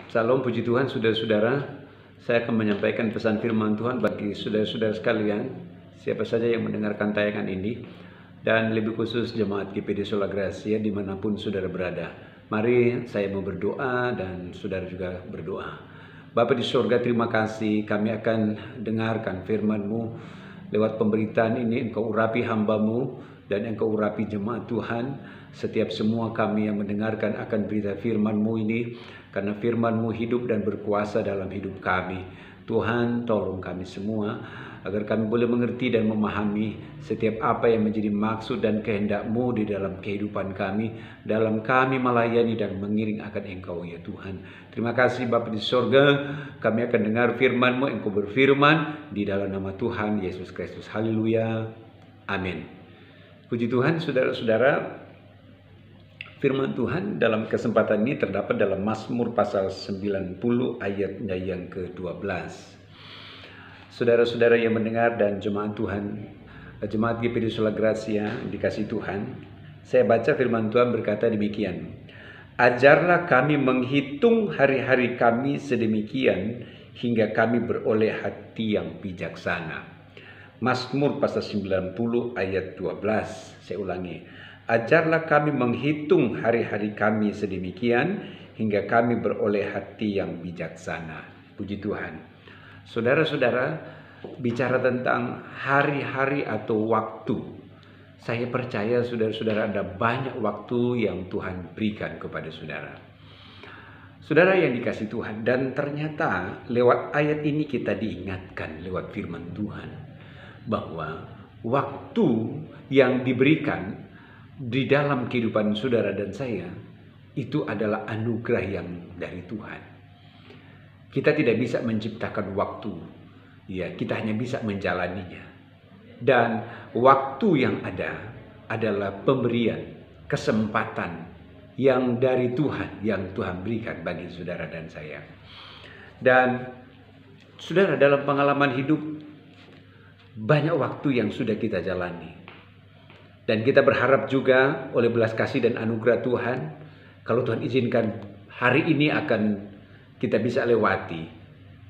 Salam, puji Tuhan, saudara-saudara. Saya akan menyampaikan pesan firman Tuhan bagi saudara-saudara sekalian, siapa saja yang mendengarkan tayangan ini, dan lebih khusus jemaat GPD Sola Gracia dimanapun saudara berada. Mari saya mau berdoa dan saudara juga berdoa. Bapa di sorga, terima kasih kami akan dengarkan firman-Mu. Lewat pemberitaan ini Engkau urapi hamba-Mu dan Engkau urapi jemaat Tuhan. Setiap semua kami yang mendengarkan akan berita firman-Mu ini, karena firman-Mu hidup dan berkuasa dalam hidup kami. Tuhan, tolong kami semua agar kami boleh mengerti dan memahami setiap apa yang menjadi maksud dan kehendak-Mu di dalam kehidupan kami, dalam kami melayani dan mengiring akan Engkau, ya Tuhan. Terima kasih Bapa di sorga, kami akan dengar firman-Mu. Engkau berfirman di dalam nama Tuhan Yesus Kristus. Haleluya, amin. Puji Tuhan, saudara-saudara. Firman Tuhan dalam kesempatan ini terdapat dalam Mazmur pasal 90 ayatnya yang ke-12. Saudara-saudara yang mendengar dan jemaat Tuhan, jemaat GPD Sola Gracia dikasih Tuhan, saya baca firman Tuhan berkata demikian. Ajarlah kami menghitung hari-hari kami sedemikian hingga kami beroleh hati yang bijaksana. Mazmur pasal 90 ayat 12. Saya ulangi. Ajarlah kami menghitung hari-hari kami sedemikian hingga kami beroleh hati yang bijaksana. Puji Tuhan. Saudara-saudara, bicara tentang hari-hari atau waktu. Saya percaya saudara-saudara ada banyak waktu yang Tuhan berikan kepada saudara. Saudara yang dikasih Tuhan, dan ternyata lewat ayat ini kita diingatkan lewat firman Tuhan bahwa waktu yang diberikan di dalam kehidupan saudara dan saya itu adalah anugerah yang dari Tuhan. Kita tidak bisa menciptakan waktu, ya, kita hanya bisa menjalaninya. Dan waktu yang ada adalah pemberian, kesempatan yang dari Tuhan, yang Tuhan berikan bagi saudara dan saya. Dan saudara, dalam pengalaman hidup banyak waktu yang sudah kita jalani. Dan kita berharap juga oleh belas kasih dan anugerah Tuhan, kalau Tuhan izinkan hari ini akan kita bisa lewati.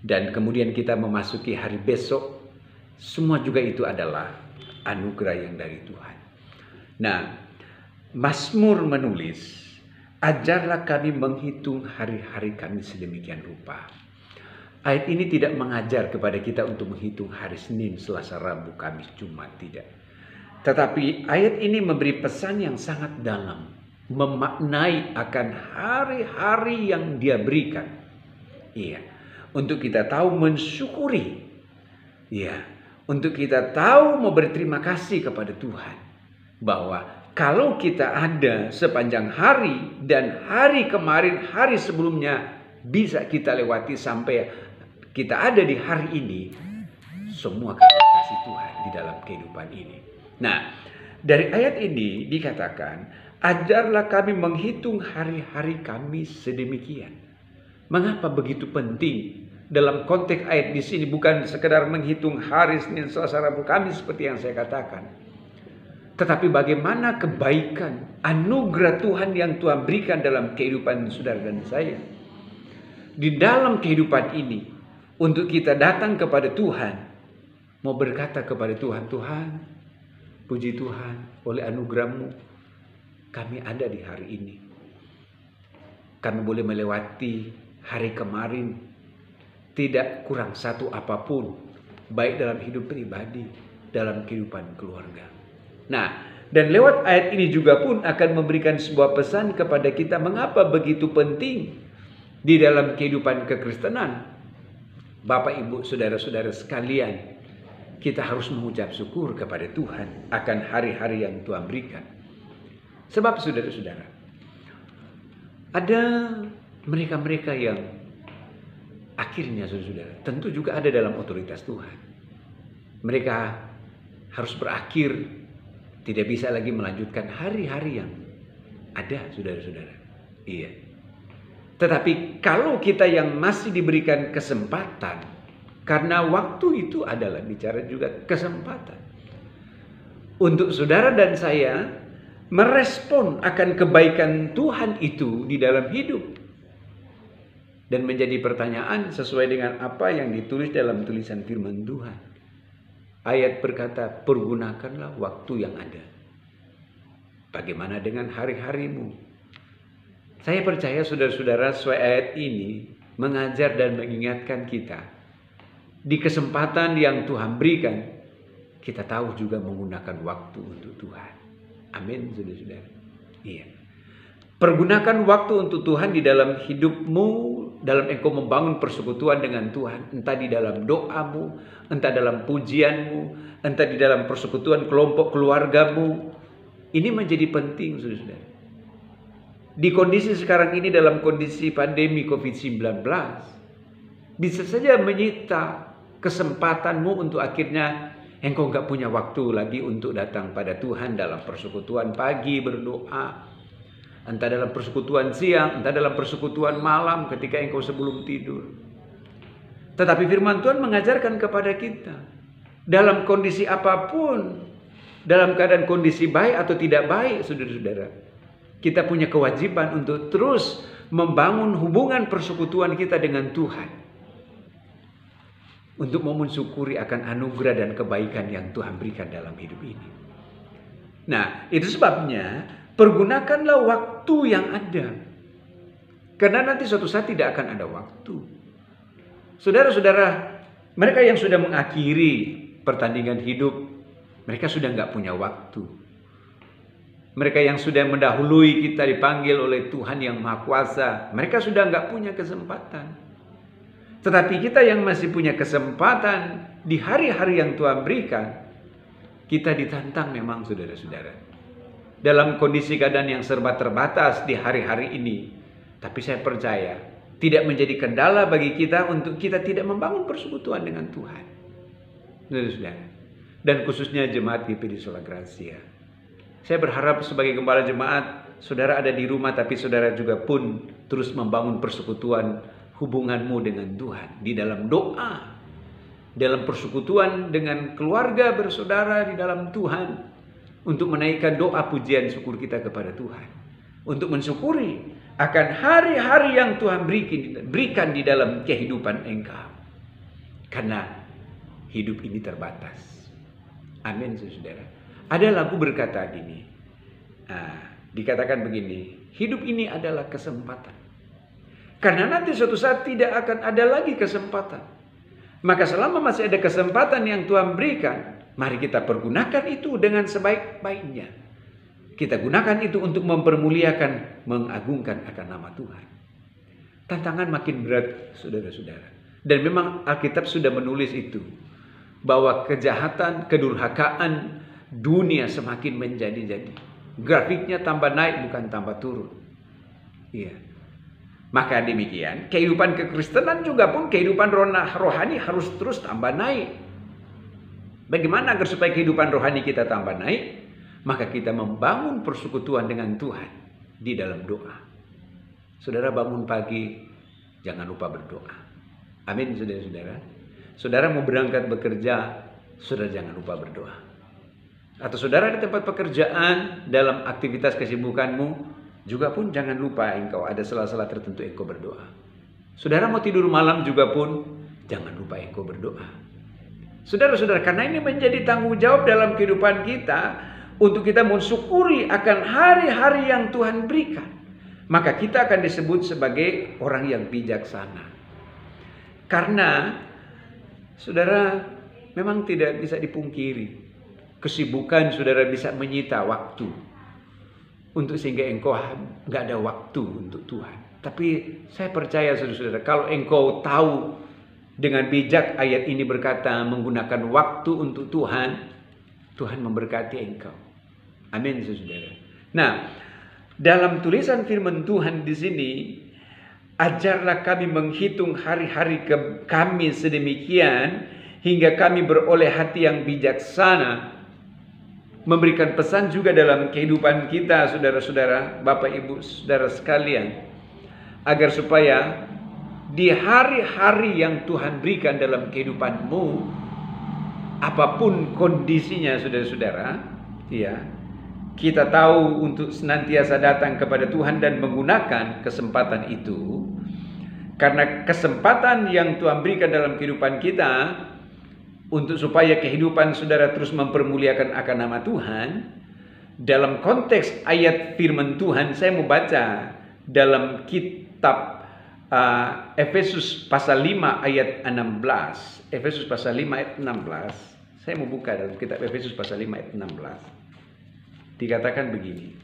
Dan kemudian kita memasuki hari besok, semua juga itu adalah anugerah yang dari Tuhan. Nah, Mazmur menulis, ajarlah kami menghitung hari-hari kami sedemikian rupa. Ayat ini tidak mengajar kepada kita untuk menghitung hari Senin, Selasa, Rabu, Kamis, Jumat, tidak. Tetapi ayat ini memberi pesan yang sangat dalam, memaknai akan hari-hari yang Dia berikan. Iya, untuk kita tahu mensyukuri. Iya, untuk kita tahu mau berterima kasih kepada Tuhan. Bahwa kalau kita ada sepanjang hari dan hari kemarin, hari sebelumnya bisa kita lewati sampai kita ada di hari ini, semua karena kasih Tuhan di dalam kehidupan ini. Nah, dari ayat ini dikatakan, ajarlah kami menghitung hari-hari kami sedemikian. Mengapa begitu penting? Dalam konteks ayat di sini bukan sekedar menghitung hari Senin, Selasa, Rabu, Kamis seperti yang saya katakan. Tetapi bagaimana kebaikan, anugerah Tuhan yang Tuhan berikan dalam kehidupan saudara dan saya. Di dalam kehidupan ini, untuk kita datang kepada Tuhan, mau berkata kepada Tuhan, Tuhan, puji Tuhan, oleh anugerah-Mu kami ada di hari ini. Kami boleh melewati hari kemarin, tidak kurang satu apapun, baik dalam hidup pribadi, dalam kehidupan keluarga. Nah, dan lewat ayat ini juga pun akan memberikan sebuah pesan kepada kita mengapa begitu penting di dalam kehidupan kekristenan. Bapak, Ibu, saudara-saudara sekalian, kita harus mengucap syukur kepada Tuhan akan hari-hari yang Tuhan berikan. Sebab saudara-saudara, ada mereka-mereka yang akhirnya saudara-saudara tentu juga ada dalam otoritas Tuhan. Mereka harus berakhir, tidak bisa lagi melanjutkan hari-hari yang ada saudara-saudara. Iya. Tetapi kalau kita yang masih diberikan kesempatan, karena waktu itu adalah bicara juga kesempatan untuk saudara dan saya merespon akan kebaikan Tuhan itu di dalam hidup. dan menjadi pertanyaan sesuai dengan apa yang ditulis dalam tulisan firman Tuhan. Ayat berkata, pergunakanlah waktu yang ada. Bagaimana dengan hari-harimu? Saya percaya saudara-saudara, sesuai ayat ini mengajar dan mengingatkan kita. Di kesempatan yang Tuhan berikan, kita tahu juga menggunakan waktu untuk Tuhan. Amin, saudara-saudara. Iya. Pergunakan waktu untuk Tuhan di dalam hidupmu, dalam engkau membangun persekutuan dengan Tuhan. Entah di dalam doamu, entah dalam pujianmu, entah di dalam persekutuan kelompok keluargamu. Ini menjadi penting, saudara-saudara. Di kondisi sekarang ini, dalam kondisi pandemi COVID-19, bisa saja menyita kesempatanmu untuk akhirnya engkau nggak punya waktu lagi untuk datang pada Tuhan dalam persekutuan pagi berdoa, entah dalam persekutuan siang, entah dalam persekutuan malam ketika engkau sebelum tidur. Tetapi firman Tuhan mengajarkan kepada kita, dalam kondisi apapun, dalam keadaan kondisi baik atau tidak baik, saudara-saudara, kita punya kewajiban untuk terus membangun hubungan persekutuan kita dengan Tuhan, untuk mensyukuri akan anugerah dan kebaikan yang Tuhan berikan dalam hidup ini. Nah, itu sebabnya pergunakanlah waktu yang ada. Karena nanti suatu saat tidak akan ada waktu. Saudara-saudara, mereka yang sudah mengakhiri pertandingan hidup, mereka sudah nggak punya waktu. Mereka yang sudah mendahului kita dipanggil oleh Tuhan yang Maha Kuasa, mereka sudah nggak punya kesempatan. Tetapi kita yang masih punya kesempatan di hari-hari yang Tuhan berikan, kita ditantang memang, saudara-saudara, dalam kondisi keadaan yang serba terbatas di hari-hari ini. Tapi saya percaya tidak menjadi kendala bagi kita untuk kita tidak membangun persekutuan dengan Tuhan, saudara-saudara. Dan khususnya jemaat GPI Sola Gracia. Saya berharap sebagai gembala jemaat, saudara ada di rumah, tapi saudara juga pun terus membangun persekutuan hubunganmu dengan Tuhan di dalam doa, dalam persekutuan dengan keluarga bersaudara di dalam Tuhan, untuk menaikkan doa pujian syukur kita kepada Tuhan, untuk mensyukuri akan hari-hari yang Tuhan berikan di dalam kehidupan engkau, karena hidup ini terbatas. Amin, saudara. Ada lagu berkata gini, dikatakan begini, hidup ini adalah kesempatan. Karena nanti suatu saat tidak akan ada lagi kesempatan. Maka selama masih ada kesempatan yang Tuhan berikan, mari kita pergunakan itu dengan sebaik-baiknya. Kita gunakan itu untuk mempermuliakan, mengagungkan akan nama Tuhan. Tantangan makin berat, saudara-saudara. Dan memang Alkitab sudah menulis itu, bahwa kejahatan, kedurhakaan dunia semakin menjadi-jadi. Grafiknya tambah naik, bukan tambah turun. Iya. Maka demikian, kehidupan kekristenan juga pun, kehidupan rohani harus terus tambah naik. Bagaimana agar supaya kehidupan rohani kita tambah naik? Maka kita membangun persekutuan dengan Tuhan di dalam doa. Saudara bangun pagi, jangan lupa berdoa. Amin, saudara-saudara. Saudara mau berangkat bekerja, saudara jangan lupa berdoa. Atau saudara di tempat pekerjaan, dalam aktivitas kesibukanmu, juga pun jangan lupa engkau ada sela-sela tertentu engkau berdoa. Saudara mau tidur malam juga pun, jangan lupa engkau berdoa. Saudara-saudara, karena ini menjadi tanggung jawab dalam kehidupan kita, untuk kita mensyukuri akan hari-hari yang Tuhan berikan. Maka kita akan disebut sebagai orang yang bijaksana. Karena, saudara, memang tidak bisa dipungkiri, kesibukan saudara bisa menyita waktu, untuk sehingga engkau nggak ada waktu untuk Tuhan. Tapi saya percaya, saudara-saudara, kalau engkau tahu dengan bijak ayat ini berkata menggunakan waktu untuk Tuhan, Tuhan memberkati engkau. Amin, saudara. Nah, dalam tulisan firman Tuhan di sini, ajarlah kami menghitung hari-hari kami sedemikian hingga kami beroleh hati yang bijaksana. Memberikan pesan juga dalam kehidupan kita, saudara-saudara, Bapak Ibu, saudara sekalian, agar supaya di hari-hari yang Tuhan berikan dalam kehidupanmu, apapun kondisinya, saudara-saudara, ya, kita tahu untuk senantiasa datang kepada Tuhan dan menggunakan kesempatan itu. Karena kesempatan yang Tuhan berikan dalam kehidupan kita untuk supaya kehidupan saudara terus mempermuliakan akan nama Tuhan. Dalam konteks ayat firman Tuhan, saya mau baca dalam kitab Efesus pasal 5 ayat 16. Efesus pasal 5 ayat 16. Saya mau buka dalam kitab Efesus pasal 5 ayat 16. Dikatakan begini.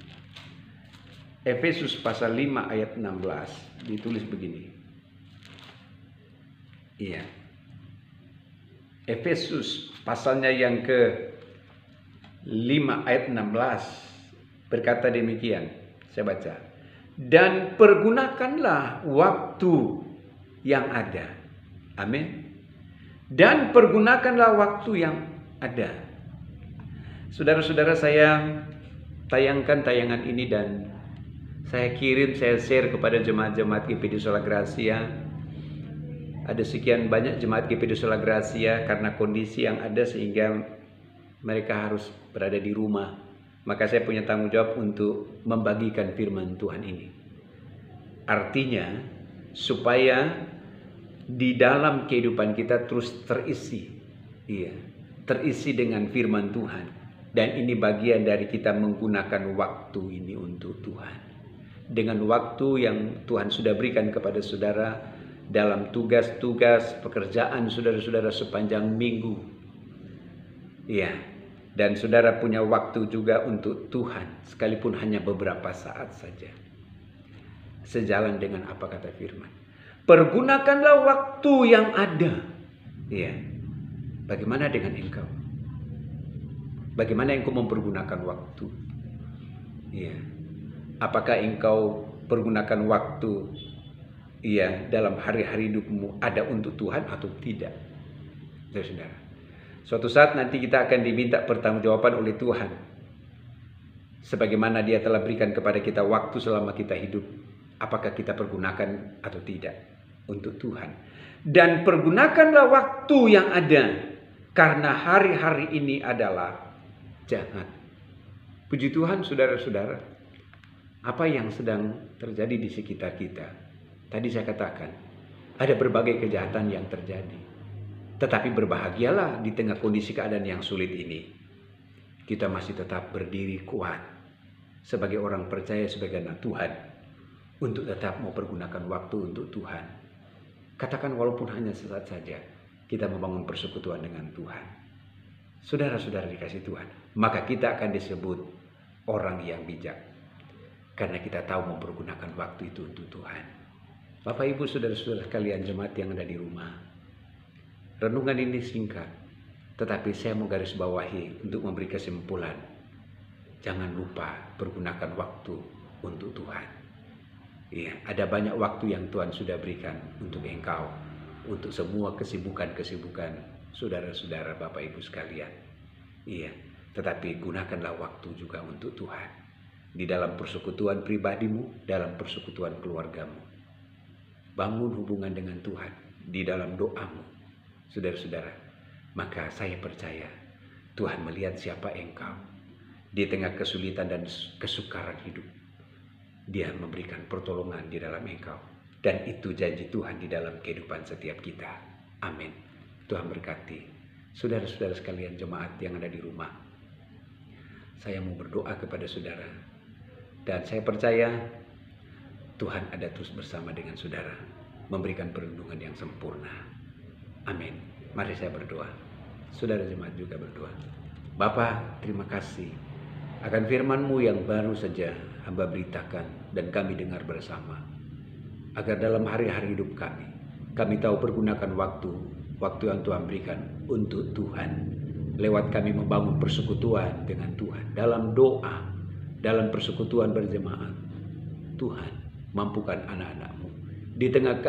Efesus pasal 5 ayat 16 ditulis begini. Iya. Efesus pasalnya yang ke 5 ayat 16 berkata demikian. Saya baca. Dan pergunakanlah waktu yang ada. Amin. Dan pergunakanlah waktu yang ada. Saudara-saudara, saya tayangkan tayangan ini dan saya share kepada jemaat-jemaat GPD Sola Gracia. Ada sekian banyak jemaat GPD Sola Gracia karena kondisi yang ada sehingga mereka harus berada di rumah. Maka saya punya tanggung jawab untuk membagikan firman Tuhan ini. Artinya supaya di dalam kehidupan kita terus terisi. Terisi dengan firman Tuhan. Dan ini bagian dari kita menggunakan waktu ini untuk Tuhan. Dengan waktu yang Tuhan sudah berikan kepada saudara dalam tugas-tugas pekerjaan saudara-saudara sepanjang minggu. Dan saudara punya waktu juga untuk Tuhan, sekalipun hanya beberapa saat saja. Sejalan dengan apa kata firman. Pergunakanlah waktu yang ada. Bagaimana dengan engkau? Bagaimana engkau mempergunakan waktu? Apakah engkau pergunakan waktu dalam hari-hari hidupmu ada untuk Tuhan atau tidak? Saudara-saudara, suatu saat nanti kita akan diminta pertanggungjawaban oleh Tuhan. Sebagaimana Dia telah berikan kepada kita waktu selama kita hidup. Apakah kita pergunakan atau tidak untuk Tuhan? Dan pergunakanlah waktu yang ada. Karena hari-hari ini adalah jahat. Puji Tuhan saudara-saudara. Apa yang sedang terjadi di sekitar kita? Tadi saya katakan, ada berbagai kejahatan yang terjadi. Tetapi berbahagialah di tengah kondisi keadaan yang sulit ini. Kita masih tetap berdiri kuat sebagai orang percaya, sebagai anak Tuhan. Untuk tetap mau pergunakan waktu untuk Tuhan. Katakan walaupun hanya sesaat saja, kita membangun persekutuan dengan Tuhan. Saudara-saudara dikasih Tuhan, maka kita akan disebut orang yang bijak. Karena kita tahu mempergunakan waktu itu untuk Tuhan. Bapak Ibu saudara-saudara sekalian jemaat yang ada di rumah. Renungan ini singkat. Tetapi saya mau garis bawahi untuk memberi kesimpulan. Jangan lupa pergunakan waktu untuk Tuhan. Ada banyak waktu yang Tuhan sudah berikan untuk engkau. Untuk semua kesibukan-kesibukan saudara-saudara Bapak Ibu sekalian. Tetapi gunakanlah waktu juga untuk Tuhan. Di dalam persekutuan pribadimu, dalam persekutuan keluargamu. Bangun hubungan dengan Tuhan di dalam doamu, saudara-saudara. Maka saya percaya Tuhan melihat siapa engkau di tengah kesulitan dan kesukaran hidup. Dia memberikan pertolongan di dalam engkau. Dan itu janji Tuhan di dalam kehidupan setiap kita. Amin. Tuhan berkati. Saudara-saudara sekalian jemaat yang ada di rumah. Saya mau berdoa kepada saudara. Dan saya percaya Tuhan ada terus bersama dengan saudara, memberikan perlindungan yang sempurna. Amin. Mari saya berdoa. Saudara jemaat juga berdoa. Bapa, terima kasih akan firman-Mu yang baru saja hamba beritakan dan kami dengar bersama. Agar dalam hari-hari hidup kami tahu pergunakan waktu yang Tuhan berikan untuk Tuhan. Lewat kami membangun persekutuan dengan Tuhan. Dalam doa, dalam persekutuan berjemaat. Tuhan, mampukan anak-anak-Mu di tengah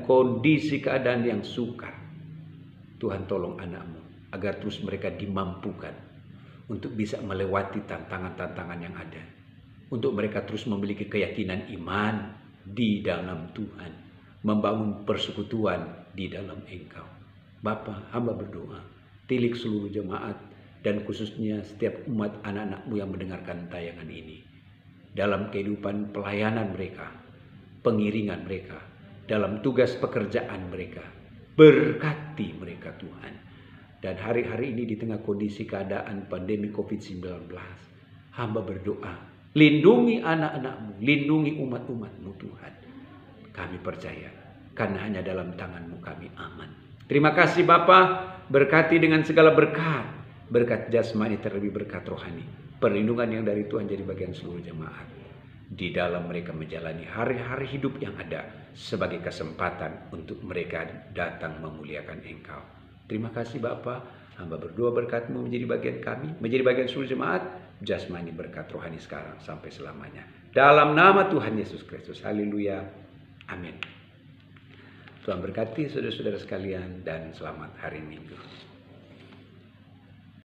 kondisi keadaan yang sukar. Tuhan tolong anak-Mu agar terus mereka dimampukan untuk bisa melewati tantangan-tantangan yang ada. Untuk mereka terus memiliki keyakinan iman di dalam Tuhan. Membangun persekutuan di dalam Engkau. Bapa, hamba berdoa. Tilik seluruh jemaat dan khususnya setiap umat anak-anak-Mu yang mendengarkan tayangan ini. Dalam kehidupan pelayanan mereka, pengiringan mereka, dalam tugas pekerjaan mereka. Berkati mereka Tuhan. Dan hari-hari ini di tengah kondisi keadaan pandemi COVID-19, hamba berdoa, lindungi anak-anak-Mu, lindungi umat-umat-Mu Tuhan. Kami percaya, karena hanya dalam tangan-Mu kami aman. Terima kasih Bapa, berkati dengan segala berkat. Berkat jasmani terlebih berkat rohani. Perlindungan yang dari Tuhan jadi bagian seluruh jemaat. Di dalam mereka menjalani hari-hari hidup yang ada sebagai kesempatan untuk mereka datang memuliakan Engkau. Terima kasih Bapa, hamba berdoa berkat-Mu menjadi bagian kami, menjadi bagian seluruh jemaat, jasmani berkat rohani sekarang sampai selamanya. Dalam nama Tuhan Yesus Kristus, haleluya, amin. Tuhan berkati saudara-saudara sekalian dan selamat hari Minggu.